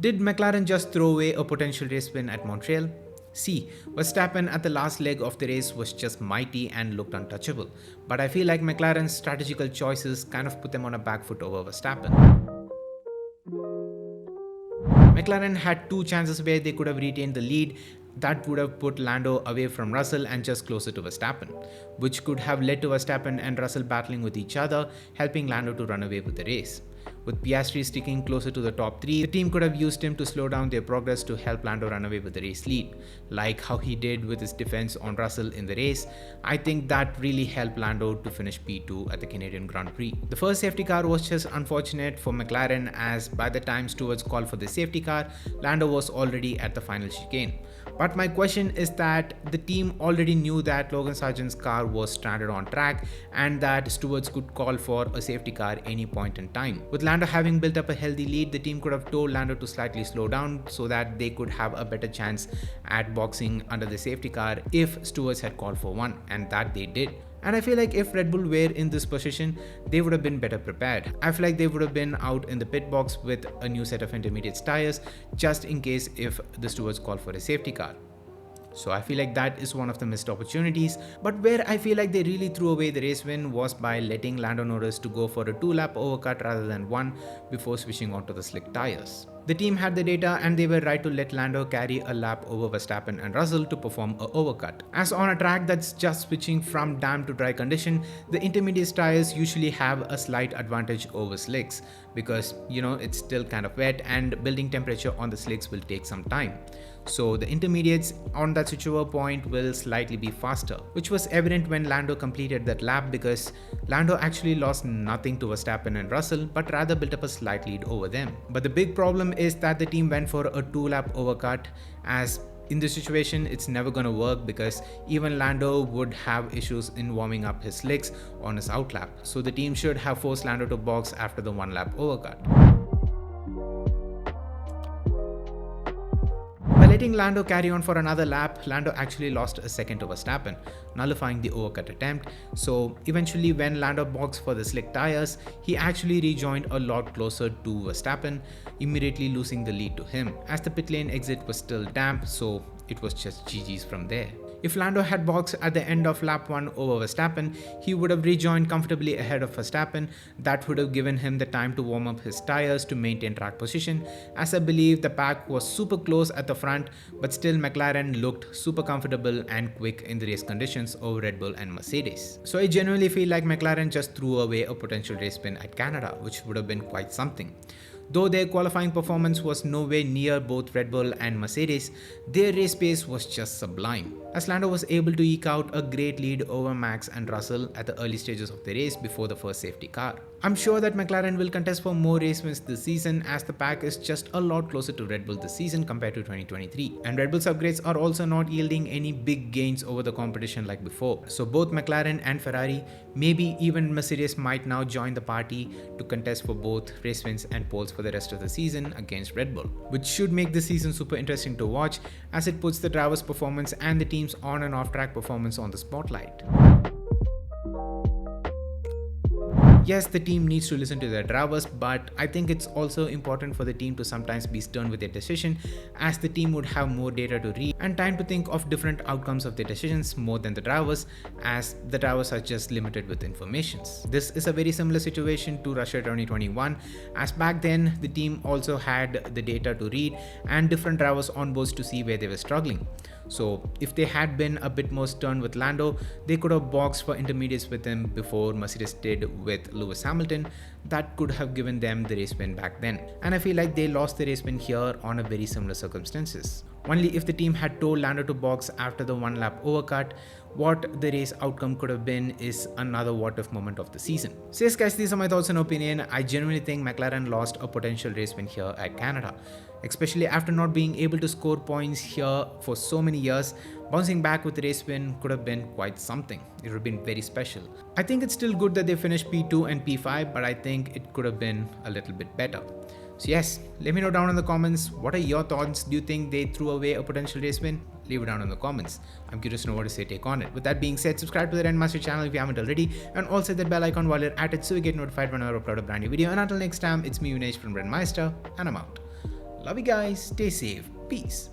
Did McLaren just throw away a potential race win at Montreal? See, Verstappen at the last leg of the race was just mighty and looked untouchable, but I feel like McLaren's strategical choices kind of put them on a back foot over Verstappen. McLaren had two chances where they could have retained the lead that would have put Lando away from Russell and just closer to Verstappen, which could have led to Verstappen and Russell battling with each other, helping Lando to run away with the race. With Piastri sticking closer to the top 3, the team could have used him to slow down their progress to help Lando run away with the race lead, like how he did with his defense on Russell in the race. I think that really helped Lando to finish P2 at the Canadian Grand Prix. The first safety car was just unfortunate for McLaren, as by the time stewards called for the safety car, Lando was already at the final chicane. But my question is that the team already knew that Logan Sargent's car was stranded on track and that stewards could call for a safety car any point in time. With Lando having built up a healthy lead, the team could have told Lando to slightly slow down so that they could have a better chance at boxing under the safety car if stewards had called for one, and that they did. And I feel like if Red Bull were in this position, they would have been better prepared. I feel like they would have been out in the pit box with a new set of intermediate tires just in case if the stewards call for a safety car. So I feel like that is one of the missed opportunities, but where I feel like they really threw away the race win was by letting Lando Norris to go for a 2-lap overcut rather than one before switching onto the slick tires. The team had the data and they were right to let Lando carry a lap over Verstappen and Russell to perform a overcut. As on a track that's just switching from damp to dry condition, the intermediate tires usually have a slight advantage over slicks because it's still kind of wet and building temperature on the slicks will take some time. So the intermediates on that switchover point will slightly be faster, which was evident when Lando completed that lap because Lando actually lost nothing to Verstappen and Russell but rather built up a slight lead over them. But the big problem is that the team went for a 2-lap overcut, as in this situation it's never gonna work because even Lando would have issues in warming up his slicks on his outlap. So the team should have forced Lando to box after the 1-lap overcut. By letting Lando carry on for another lap, Lando actually lost a second to Verstappen, nullifying the overcut attempt. So eventually when Lando boxed for the slick tires, he actually rejoined a lot closer to Verstappen, immediately losing the lead to him, as the pit lane exit was still damp, so it was just GG's from there. If Lando had boxed at the end of lap 1 over Verstappen, he would have rejoined comfortably ahead of Verstappen. That would have given him the time to warm up his tires to maintain track position, as I believe the pack was super close at the front, but still McLaren looked super comfortable and quick in the race conditions over Red Bull and Mercedes. So I genuinely feel like McLaren just threw away a potential race win at Canada, which would have been quite something. Though their qualifying performance was nowhere near both Red Bull and Mercedes, their race pace was just sublime, as Lando was able to eke out a great lead over Max and Russell at the early stages of the race before the first safety car. I'm sure that McLaren will contest for more race wins this season, as the pack is just a lot closer to Red Bull this season compared to 2023. And Red Bull's upgrades are also not yielding any big gains over the competition like before. So both McLaren and Ferrari, maybe even Mercedes, might now join the party to contest for both race wins and poles for the rest of the season against Red Bull, which should make the season super interesting to watch, as it puts the drivers' performance and the team's on and off track performance on the spotlight. Yes, the team needs to listen to their drivers, but I think it's also important for the team to sometimes be stern with their decision, as the team would have more data to read and time to think of different outcomes of their decisions more than the drivers, as the drivers are just limited with information. This is a very similar situation to Russia 2021, as back then the team also had the data to read and different drivers on boards to see where they were struggling. So if they had been a bit more stern with Lando, they could have boxed for intermediates with him before Mercedes did with Lewis Hamilton. That could have given them the race win back then. And I feel like they lost the race win here on a very similar circumstances. Only if the team had told Lando to box after the 1-lap overcut, what the race outcome could have been is another what-if moment of the season. So yes guys, these are my thoughts and opinion. I genuinely think McLaren lost a potential race win here at Canada, especially after not being able to score points here for so many years. Bouncing back with the race win could have been quite something. It would have been very special. I think it's still good that they finished P2 and P5, but I think it could have been a little bit better. So yes, let me know down in the comments, what are your thoughts? Do you think they threw away a potential race win? Leave it down in the comments. I'm curious to know what is your take on it. With that being said, subscribe to the Rendmaster channel if you haven't already, and also hit that bell icon while you're at it so you get notified whenever I upload a brand new video. And until next time, it's me Vinesh from Rendmaster, and I'm out. Love you guys. Stay safe. Peace.